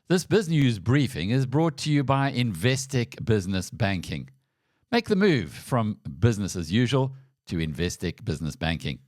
This BizNews Briefing is brought to you by Investec Business Banking. Make the move from business as usual to Investec Business Banking.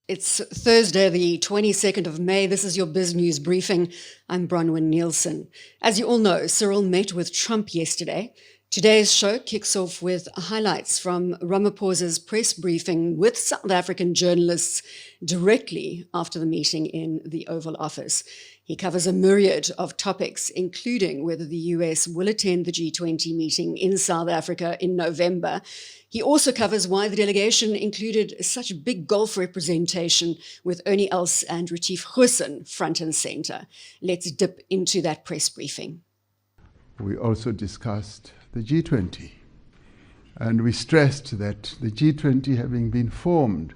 It's Thursday, the 22nd of May. This is your BizNews Briefing. I'm Bronwyn Nielsen. As you all know, Cyril met with Trump yesterday. Today's show kicks off with highlights from Ramaphosa's press briefing with South African journalists directly after the meeting in the Oval Office. He covers a myriad of topics, including whether the US will attend the G20 meeting in South Africa in November. He also covers why the delegation included such big golf representation with Ernie Els and Retief Goosen front and center. Let's dip into that press briefing. We also discussed the G20, and we stressed that the G20, having been formed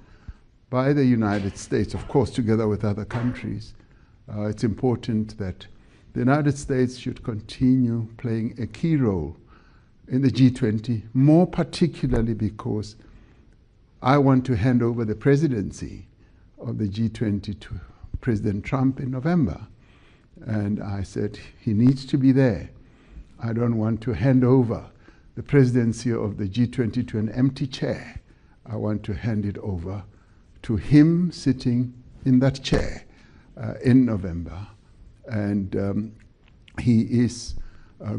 by the United States, of course together with other countries, it's important that the United States should continue playing a key role in the G20, more particularly because I want to hand over the presidency of the G20 to President Trump in November. And I said he needs to be there. I don't want to hand over the presidency of the G20 to an empty chair. I want to hand it over to him sitting in that chair in November. And he is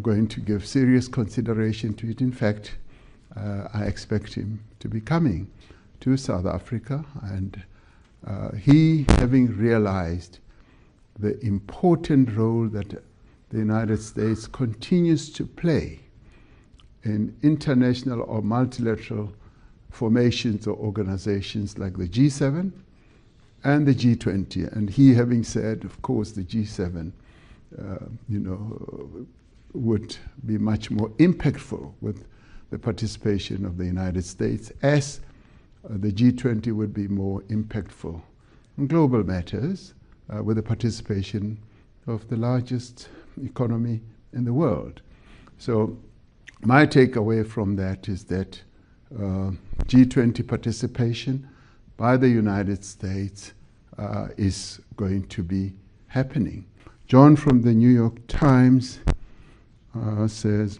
going to give serious consideration to it. In fact, I expect him to be coming to South Africa, and he, having realized the important role that the United States continues to play in international or multilateral formations or organizations like the G7 and the G20. And he, having said, of course, the G7, would be much more impactful with the participation of the United States, as the G20 would be more impactful in global matters with the participation of the largest economy in the world. So my takeaway from that is that G20 participation by the United States is going to be happening. John from the New York Times says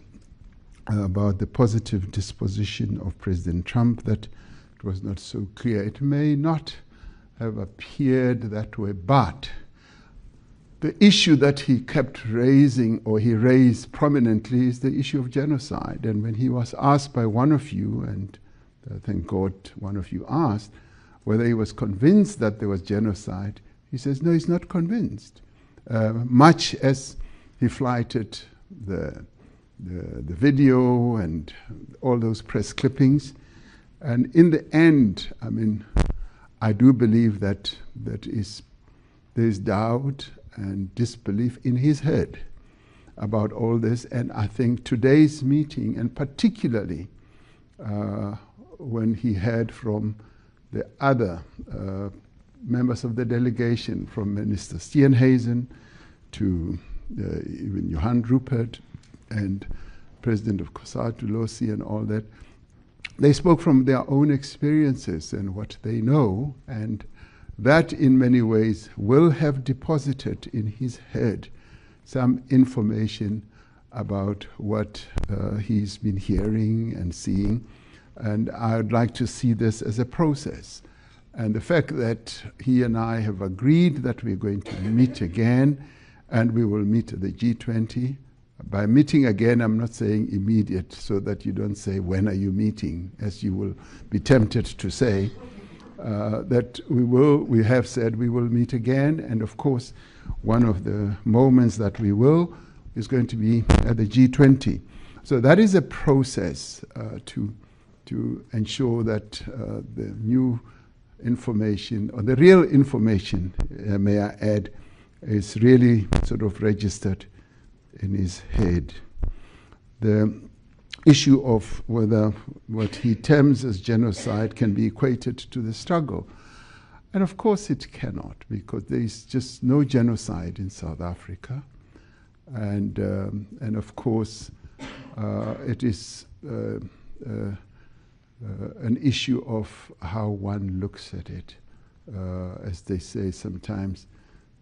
about the positive disposition of President Trump that it was not so clear. It may not have appeared that way, but the issue that he kept raising, or he raised prominently, is the issue of genocide. And when he was asked by one of you, and thank God one of you asked, whether he was convinced that there was genocide, he says, no, he's not convinced. Much as he flighted the video and all those press clippings. And in the end, I mean, I do believe that there's doubt and disbelief in his head about all this. And I think today's meeting, and particularly when he heard from the other members of the delegation, from Minister Steenhuisen to even Johan Rupert and President of COSATU, Losi, and all that, they spoke from their own experiences and what they know, and that in many ways will have deposited in his head some information about what he's been hearing and seeing. And I would like to see this as a process. And the fact that he and I have agreed that we're going to meet again, and we will meet at the G20. By meeting again, I'm not saying immediate, so that you don't say, when are you meeting, as you will be tempted to say. That we have said we will meet again, and of course, one of the moments that we will is going to be at the G20. So that is a process to ensure that the new information, or the real information, may I add, is really sort of registered in his head. The issue of whether what he terms as genocide can be equated to the struggle. And of course it cannot, because there is just no genocide in South Africa. And of course it is an issue of how one looks at it. As they say sometimes,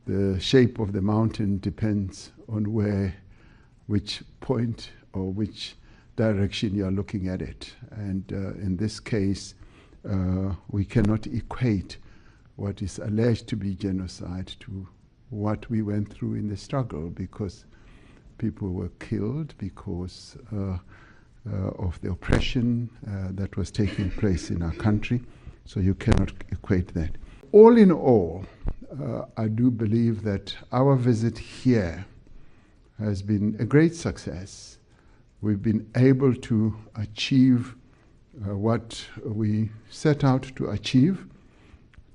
the shape of the mountain depends on which point or which direction you are looking at it. And in this case, we cannot equate what is alleged to be genocide to what we went through in the struggle, because people were killed because of the oppression that was taking place in our country. So you cannot equate that. All in all, I do believe that our visit here has been a great success. We've been able to achieve what we set out to achieve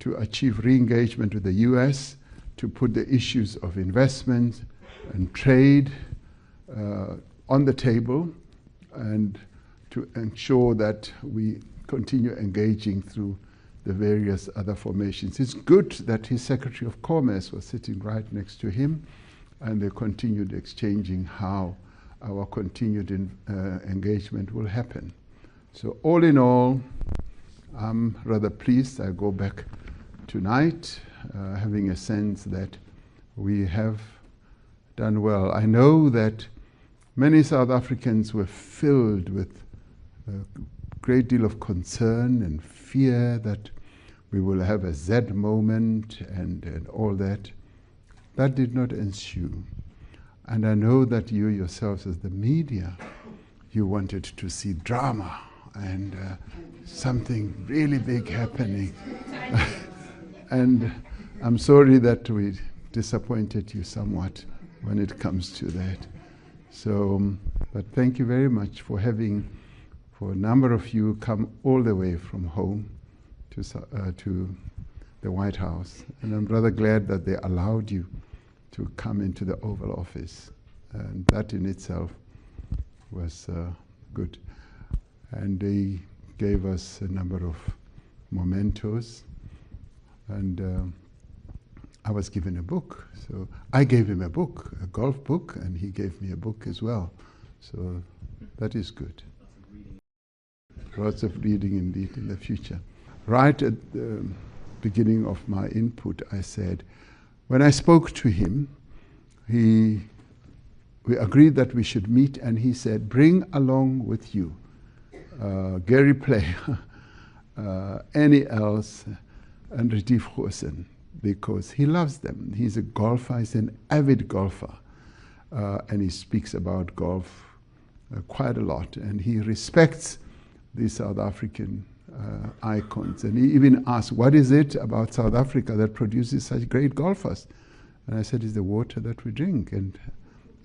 re-engagement with the US, to put the issues of investment and trade on the table, and to ensure that we continue engaging through the various other formations. It's good that his Secretary of Commerce was sitting right next to him, and they continued exchanging how our continued engagement will happen. So all in all, I'm rather pleased. I go back tonight having a sense that we have done well. I know that many South Africans were filled with a great deal of concern and fear that we will have a Z moment and all that. That did not ensue. And I know that you yourselves as the media, you wanted to see drama and something really big happening. And I'm sorry that we disappointed you somewhat when it comes to that. So, but thank you very much for having, for a number of you, come all the way from home to the White House. And I'm rather glad that they allowed you to come into the Oval Office. And that in itself was good. And they gave us a number of mementos. And I was given a book. So I gave him a book, a golf book, and he gave me a book as well. So that is good. Lots of reading indeed in the future. Right at the beginning of my input, I said, when I spoke to him, we agreed that we should meet, and he said, bring along with you Gary Player, Annie Els, and Retief Goosen, because he loves them. He's a golfer, he's an avid golfer, and he speaks about golf quite a lot, and he respects the South African icons. And he even asked, what is it about South Africa that produces such great golfers? And I said, it's the water that we drink, and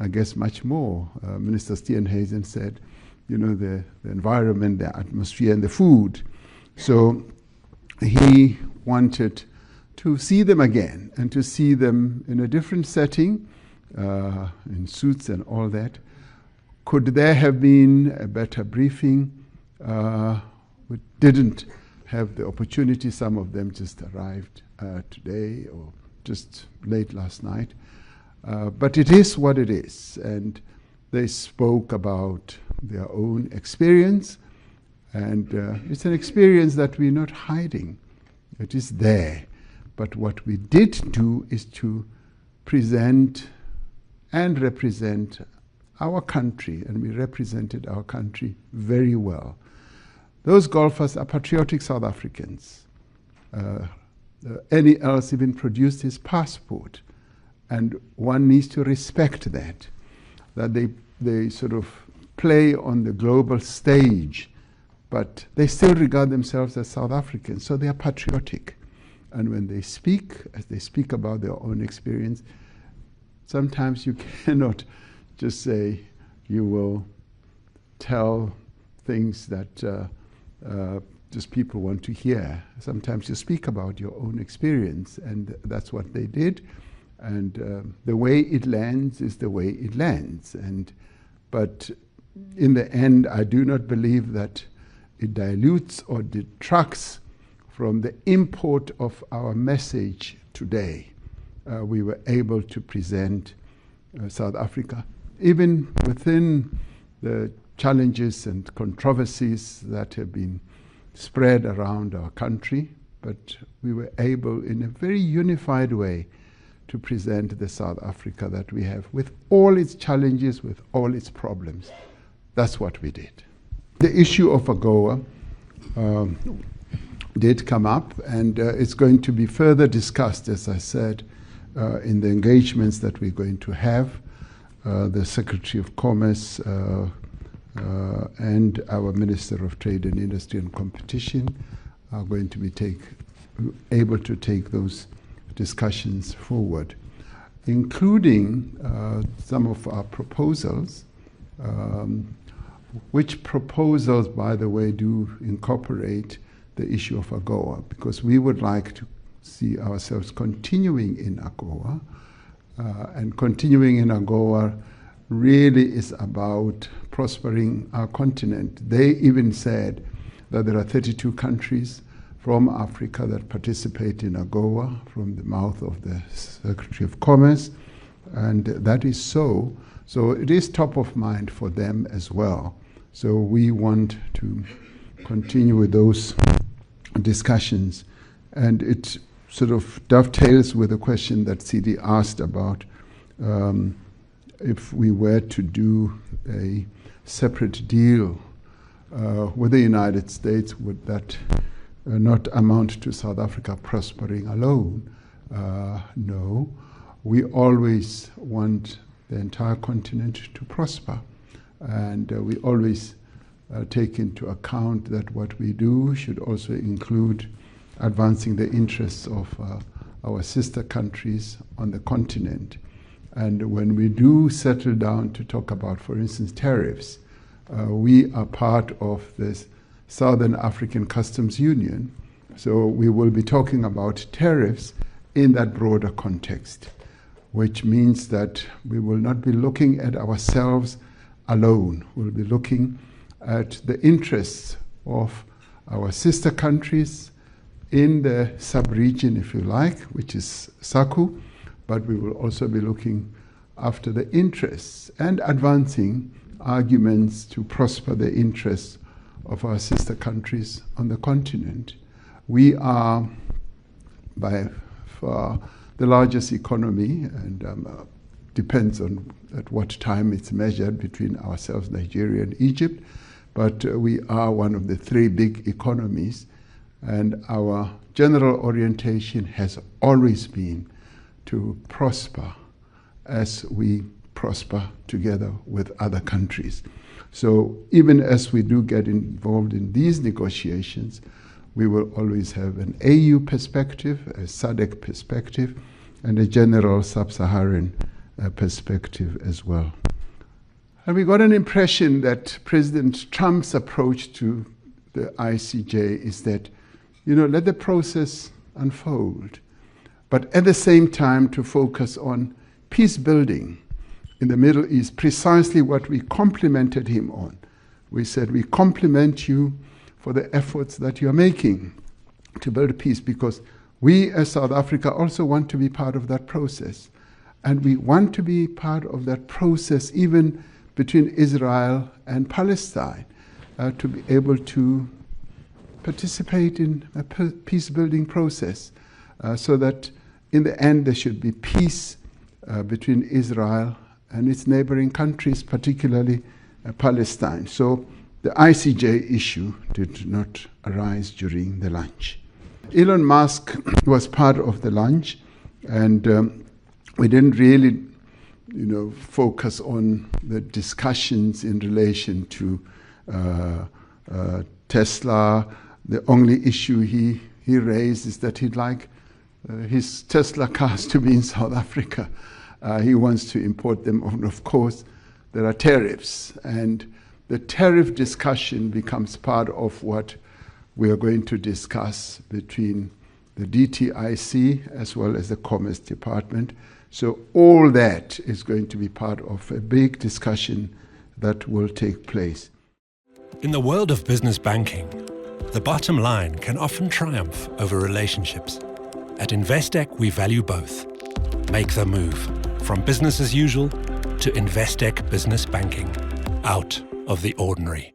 I guess much more. Minister Steenhuisen said, you know, the environment, the atmosphere, and the food. So he wanted to see them again, and to see them in a different setting, in suits and all that. Could there have been a better briefing? We didn't have the opportunity. Some of them just arrived today or just late last night. But it is what it is. And they spoke about their own experience. And it's an experience that we're not hiding. It is there. But what we did do is to present and represent our country. And we represented our country very well. Those golfers are patriotic South Africans. Any else even produced his passport. And one needs to respect that they sort of play on the global stage, but they still regard themselves as South Africans, so they are patriotic. And when they speak, as they speak about their own experience, sometimes you cannot just say you will tell things that just people want to hear. Sometimes you speak about your own experience, and that's what they did. And the way it lands is the way it lands. But in the end, I do not believe that it dilutes or detracts from the import of our message today. We were able to present South Africa, even within the challenges and controversies that have been spread around our country, but we were able in a very unified way to present the South Africa that we have, with all its challenges, with all its problems. That's what we did. The issue of AGOA did come up, and it's going to be further discussed, as I said, in the engagements that we're going to have. The Secretary of Commerce and our Minister of Trade and Industry and Competition are going to be able to take those discussions forward, including some of our proposals, which proposals, by the way, do incorporate the issue of AGOA, because we would like to see ourselves continuing in AGOA, and continuing in AGOA really is about prospering our continent. They even said that there are 32 countries from Africa that participate in AGOA, from the mouth of the Secretary of Commerce, and that is so. So it is top of mind for them as well. So we want to continue with those discussions. And it sort of dovetails with the question that CD asked about if we were to do a separate deal with the United States, would that not amount to South Africa prospering alone? No. We always want the entire continent to prosper. And we always take into account that what we do should also include advancing the interests of our sister countries on the continent. And when we do settle down to talk about, for instance, tariffs, we are part of this Southern African Customs Union. So we will be talking about tariffs in that broader context, which means that we will not be looking at ourselves alone. We'll be looking at the interests of our sister countries in the sub-region, if you like, which is SACU, but we will also be looking after the interests and advancing arguments to prosper the interests of our sister countries on the continent. We are by far the largest economy, and depends on at what time it's measured between ourselves, Nigeria and Egypt, but we are one of the three big economies, and our general orientation has always been to prosper as we prosper together with other countries. So even as we do get involved in these negotiations, we will always have an AU perspective, a SADC perspective, and a general sub-Saharan perspective as well. And we got an impression that President Trump's approach to the ICJ is that, let the process unfold, but at the same time to focus on peace building in the Middle East, precisely what we complimented him on. We said, we compliment you for the efforts that you're making to build peace, because we as South Africa also want to be part of that process. And we want to be part of that process even between Israel and Palestine, to be able to participate in a peace-building process, so that in the end there should be peace between Israel and its neighboring countries, particularly Palestine. So the ICJ issue did not arise during the lunch. Elon Musk was part of the lunch, and we didn't really focus on the discussions in relation to Tesla. The only issue he raised is that he'd like his Tesla cars to be in South Africa. He wants to import them, and of course there are tariffs, and the tariff discussion becomes part of what we are going to discuss between the DTIC as well as the Commerce Department. So all that is going to be part of a big discussion that will take place. In the world of business banking, the bottom line can often triumph over relationships. At Investec, we value both. Make the move from business as usual to Investec Business Banking. Out of the ordinary.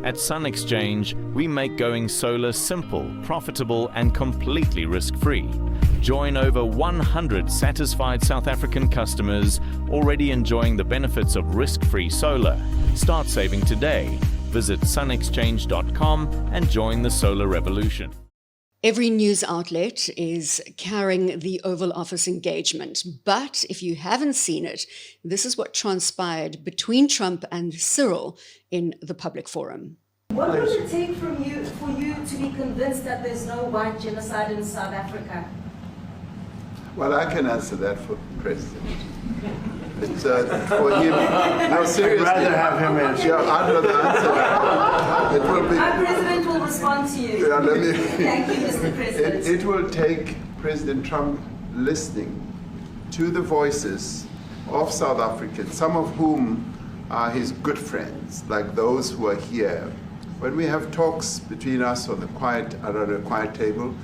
At Sun Exchange, we make going solar simple, profitable, and completely risk-free. Join over 100 satisfied South African customers already enjoying the benefits of risk-free solar. Start saving today. Visit sunexchange.com and join the solar revolution. Every news outlet is carrying the Oval Office engagement. But if you haven't seen it, this is what transpired between Trump and Cyril in the public forum. What would it take for you to be convinced that there's no white genocide in South Africa? Well, I can answer that for the President. It's for him. No, seriously. I'd rather have him answer. Yeah, I'd rather answer that. It will be. Our President will respond to you. Yeah, let me, Thank you, Mr. President. It will take President Trump listening to the voices of South Africans, some of whom are his good friends, like those who are here. When we have talks between us on the around a quiet table,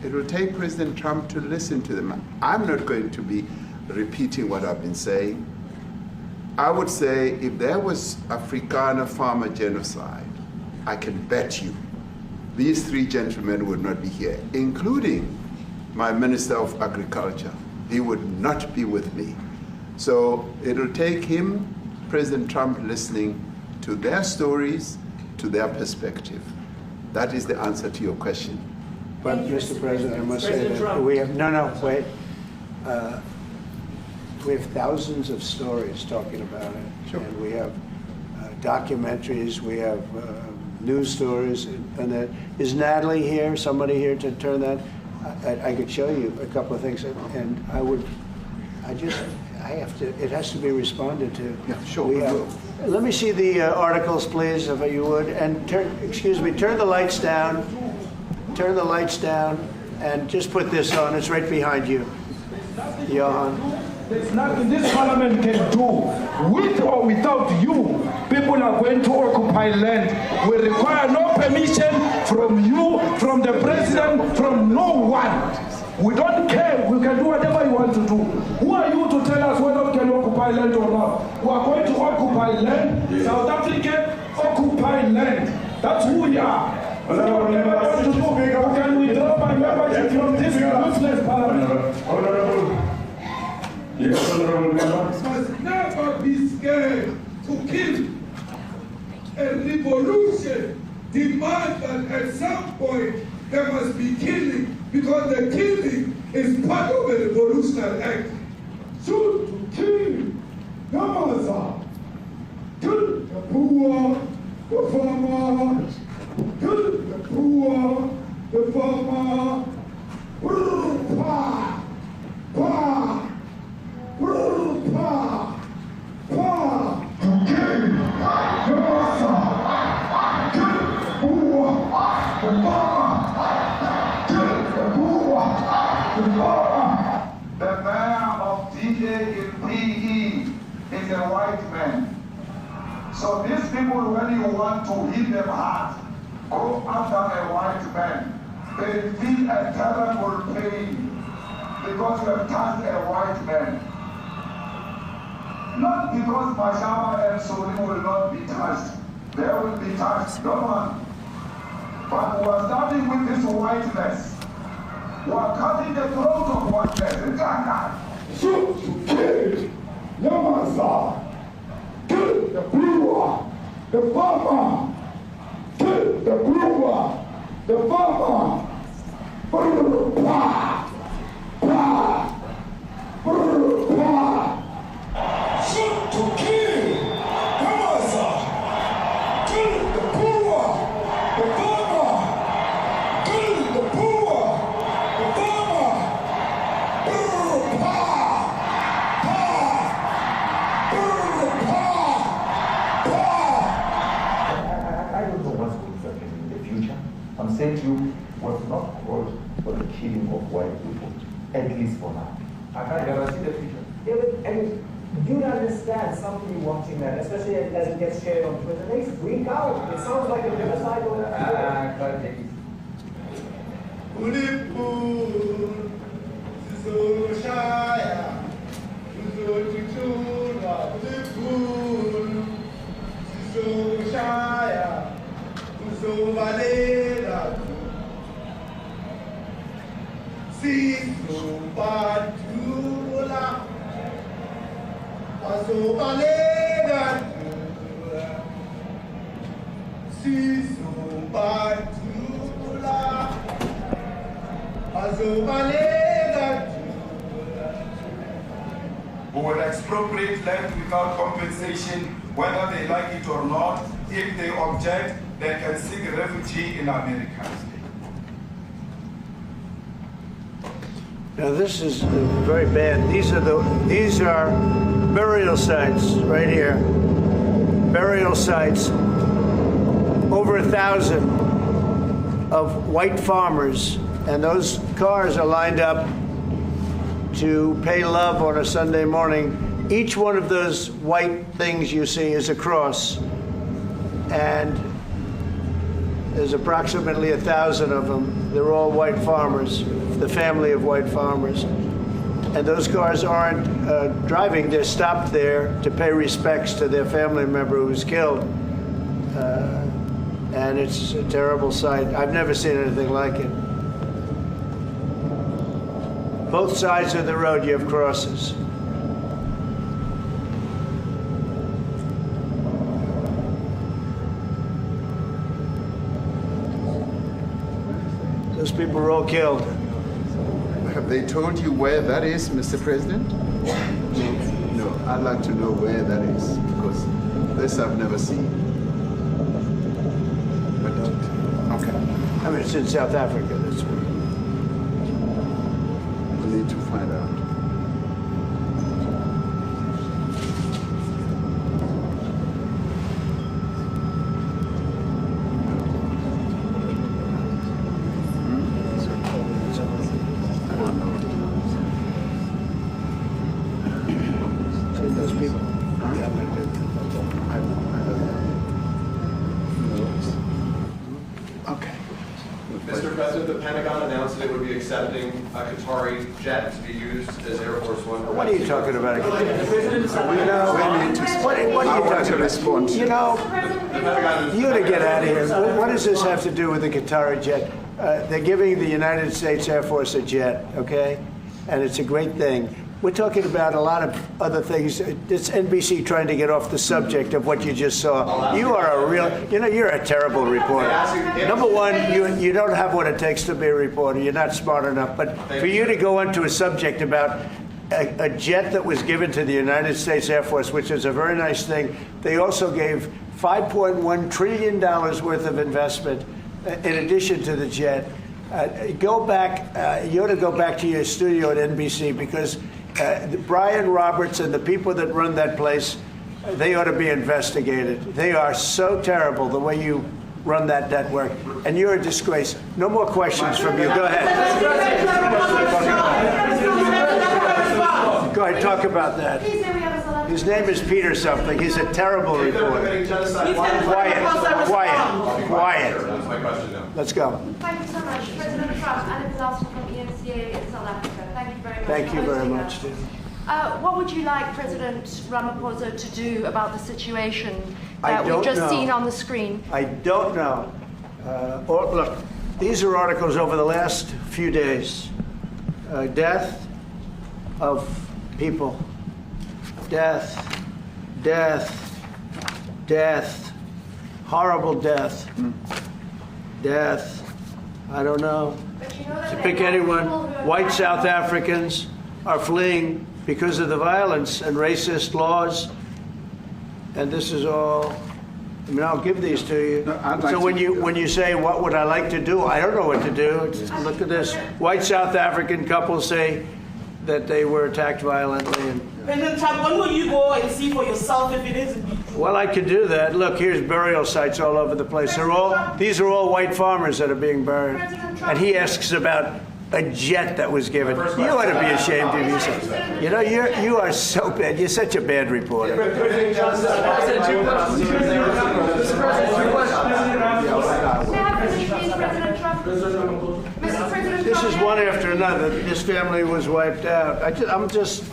it will take President Trump to listen to them. I'm not going to be repeating what I've been saying. I would say if there was Afrikaner farmer genocide, I can bet you these three gentlemen would not be here, including my Minister of Agriculture. He would not be with me. So it'll take him, President Trump, listening to their stories, to their perspective. That is the answer to your question. But, Mr. President, I must say that we have, wait. We have thousands of stories talking about it. Sure. And we have documentaries, we have news stories. And is Natalie here, somebody here to turn that? I could show you a couple of things. And it has to be responded to. Yeah, sure. Let me see the articles, please, if you would. And turn the lights down. Turn the lights down and just put this on. It's right behind you. Johan. There's nothing this parliament can do. With or without you, people are going to occupy land. We require no permission from you, from the president, from no one. We don't care. We can do whatever you want to do. Who are you to tell us whether we can occupy land or not? We are going to occupy land. South Africa occupy land. That's who we are. So whatever you want to do, can withdraw my membership from this useless parliament. Yes, honorable member. Must never be scared to kill. A revolution demands that at some point there must be killing, because the killing is part of a revolutionary act. Shoot to kill, Ramaphosa. Kill the poor, the farmer. Kill the poor, the farmer. The mayor of DA in PE is a white man. So these people, when you want to hit them hard, go after a white man. They feel a terrible pain because you have touched a white man. Not because Mashaba and Soli will not be touched. They will be touched, no one. But we are starting with this whiteness. We are cutting the throat of whiteness. Shoot to kill Ramaphosa. Kill the brewer, the farmer. Kill the brewer, the farmer. Shoot to kill Ramaphosa. Kill the brewer, the farmer. Kill the brewer, the farmer. I don't know what's going to happen in the future. I'm saying to you, was not called for the killing of white people, at least for now. I can't ever see the future. Yeah, but, I mean, you understand somebody watching that, especially as it gets shared on Twitter, they freak out. It sounds like a genocide. I can't take it. See Who will expropriate land without compensation, whether they like it or not. If they object, they can seek refugee in America. Now this is very bad. These are burial sites right here. Burial sites. Over 1,000 of white farmers, and those cars are lined up to pay love on a Sunday morning. Each one of those white things you see is a cross, and there's approximately 1,000 of them. They're all white farmers, the family of white farmers. And those cars aren't driving, they're stopped there to pay respects to their family member who was killed. And it's a terrible sight. I've never seen anything like it. Both sides of the road, you have crosses. Those people were all killed. Have they told you where that is, Mr. President? No, I'd like to know where that is, because this I've never seen. But, okay. I mean, it's in South Africa, that's what. We need to find out. Those people. Okay. Mr. President, the Pentagon announced that it would be accepting a Qatari jet to be used as Air Force One. What are you talking about? What are you talking about? You know, you to get out of here. What does this have to do with the Qatari jet? They're giving the United States Air Force a jet, okay? And it's a great thing. We're talking about a lot of other things. It's NBC trying to get off the subject of what you just saw. You are a real, you're a terrible reporter. Number one, you don't have what it takes to be a reporter. You're not smart enough. But for you to go into a subject about a jet that was given to the United States Air Force, which is a very nice thing, they also gave $5.1 trillion worth of investment in addition to the jet. Go back, you ought to go back to your studio at NBC, because Brian Roberts and the people that run that place, they ought to be investigated. They are so terrible the way you run that network, and you're a disgrace. No more questions from you. Go ahead. Go ahead, talk about that. His name is Peter something. He's a terrible reporter. Quiet. That's my question now. Let's go. Thank you so much. President Trump, and a disaster from EMCA in South Africa. Thank you very much. Thank you very much, Steve. What would you like President Ramaphosa to do about the situation that we've don't just know. seen on the screen? I don't know. Look, these are articles over the last few days. Death of people. Death. Horrible death. Death. I don't know. To pick anyone, white South Africans are fleeing because of the violence and racist laws. And this is all, I mean, I'll give these to you. So when you say, what would I like to do? I don't know what to do. Look at this. White South African couples say that they were attacked violently. And, President Trump, when will you go and see for yourself if it is? well, I could do that. Look, here's burial sites all over the place. These are all white farmers that are being buried. And he asks about a jet that was given. You ought to be ashamed of yourself. You know, you are so bad. You're such a bad reporter. This is one after another. This family was wiped out. I'm just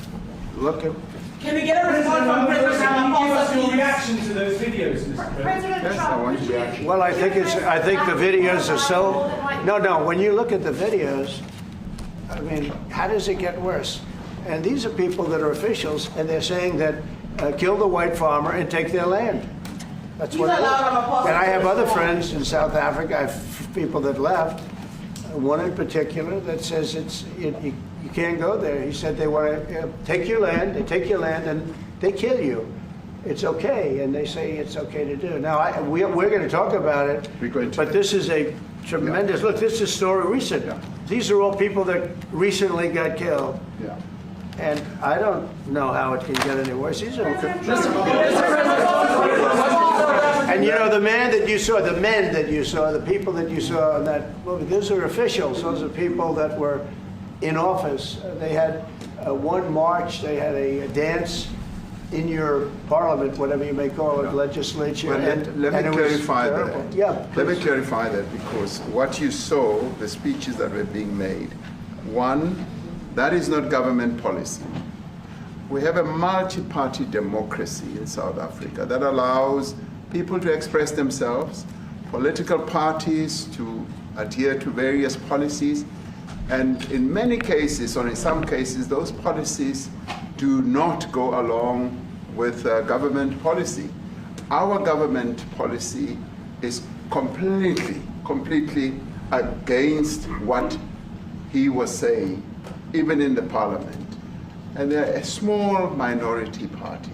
looking. Can we get a response from President Ramaphosa? Give us your reaction to those videos, Mr. President. President Trump, Well, I think the videos are so. No. When you look at the videos, I mean, how does it get worse? And these are people that are officials, and they're saying that kill the white farmer and take their land. That's what it is. Ramaphosa And I have other to friends in South Africa. I have people that left. One in particular that says you can't go there. He said they want to take your land. They take your land and they kill you. It's okay, and they say it's okay to do. Now we're going to talk about it. But this is a tremendous look. This is a story recent. Yeah. These are all people that recently got killed. Yeah. And I don't know how it can get any worse. These are and you know, the men that you saw, the people that you saw in that movie, those are officials. Those are people that were in office. They had one march, they had a dance in your parliament, whatever you may call it, legislature. Well, let me clarify that. Yeah, let me clarify that, because what you saw, the speeches that were being made, one, that is not government policy. We have a multi-party democracy in South Africa that allows people to express themselves, political parties to adhere to various policies, and in many cases, or in some cases, those policies do not go along with government policy. Our government policy is completely against what he was saying, even in the parliament. And they're a small minority party,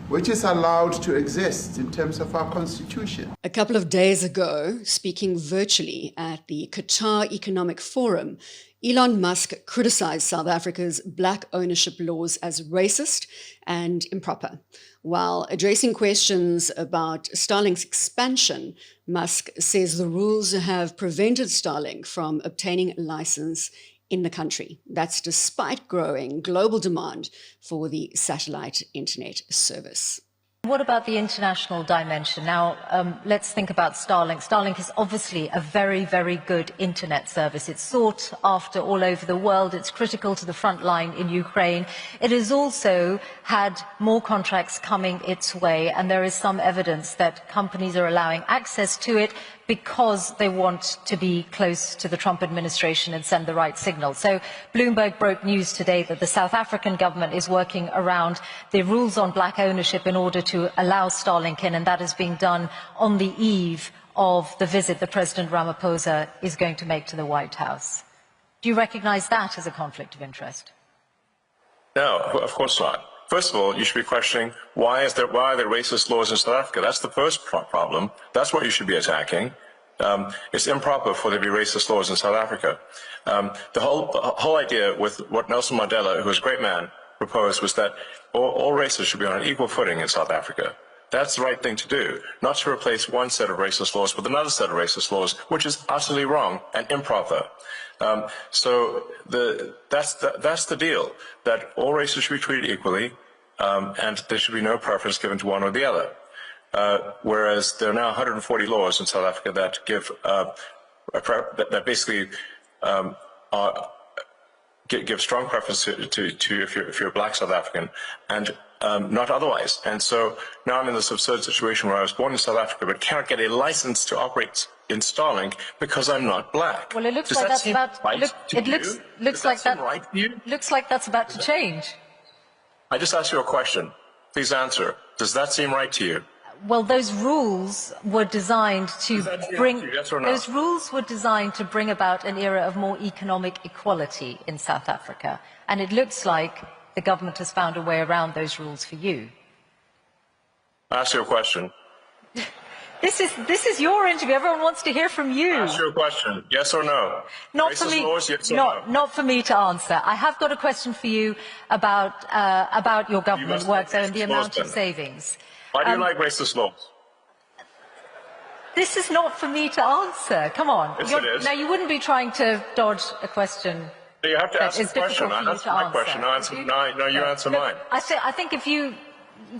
which is allowed to exist in terms of our constitution. A couple of days ago, speaking virtually at the Qatar Economic Forum, Elon Musk criticized South Africa's black ownership laws as racist and improper. While addressing questions about Starlink's expansion, Musk says the rules have prevented Starlink from obtaining a license in the country. That's despite growing global demand for the satellite internet service. What about the international dimension? Now, let's think about Starlink. Starlink is obviously a very, very good internet service. It's sought after all over the world. It's critical to the front line in Ukraine. It has also had more contracts coming its way, and there is some evidence that companies are allowing access to it because they want to be close to the Trump administration and send the right signal. So Bloomberg broke news today that the South African government is working around the rules on black ownership in order to allow Starlink in, and that is being done on the eve of the visit that President Ramaphosa is going to make to the White House. Do you recognize that as a conflict of interest? No, of course not. First of all, you should be questioning why are there racist laws in South Africa? That's the first problem. That's what you should be attacking. It's improper for there to be racist laws in South Africa. The whole idea with what Nelson Mandela, who was a great man, proposed was that all races should be on an equal footing in South Africa. That's the right thing to do, not to replace one set of racist laws with another set of racist laws, which is utterly wrong and improper. So that's the deal, that all races should be treated equally, and there should be no preference given to one or the other. Whereas there are now 140 laws in South Africa that give that basically give strong preference to if you're a black South African, and not otherwise. And so now I'm in this absurd situation where I was born in South Africa but cannot get a license to operate in Starlink because I'm not black. Well, it looks like that's about to change. I just asked you a question. Please answer. Does that seem right to you? Well, those rules were designed to bring about an era of more economic equality in South Africa, and it looks like the government has found a way around those rules for you. I asked you a question. This is your interview. Everyone wants to hear from you. I asked you a question. Yes or no? Not Racist for me. Laws, yes or no? Not for me to answer. I have got a question for you about your government work though and the amount of savings. Why do you like racist laws? This is not for me to answer. Come on. Yes, it is. Now, you wouldn't be trying to dodge a question. You have to ask the question. I answer my question. No, you answer mine. I think if you...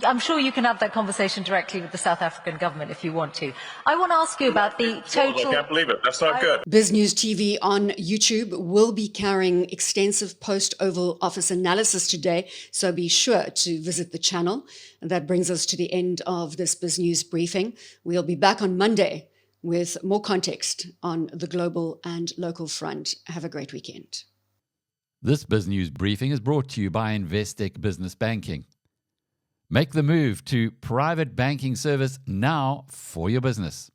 I'm sure you can have that conversation directly with the South African government if you want to. I want to ask you about the total... I can't believe it. That's not good. BizNews TV on YouTube will be carrying extensive post-Oval Office analysis today, so be sure to visit the channel. And that brings us to the end of this BizNews briefing. We'll be back on Monday with more context on the global and local front. Have a great weekend. This BizNews briefing is brought to you by Investec Business Banking. Make the move to private banking service now for your business.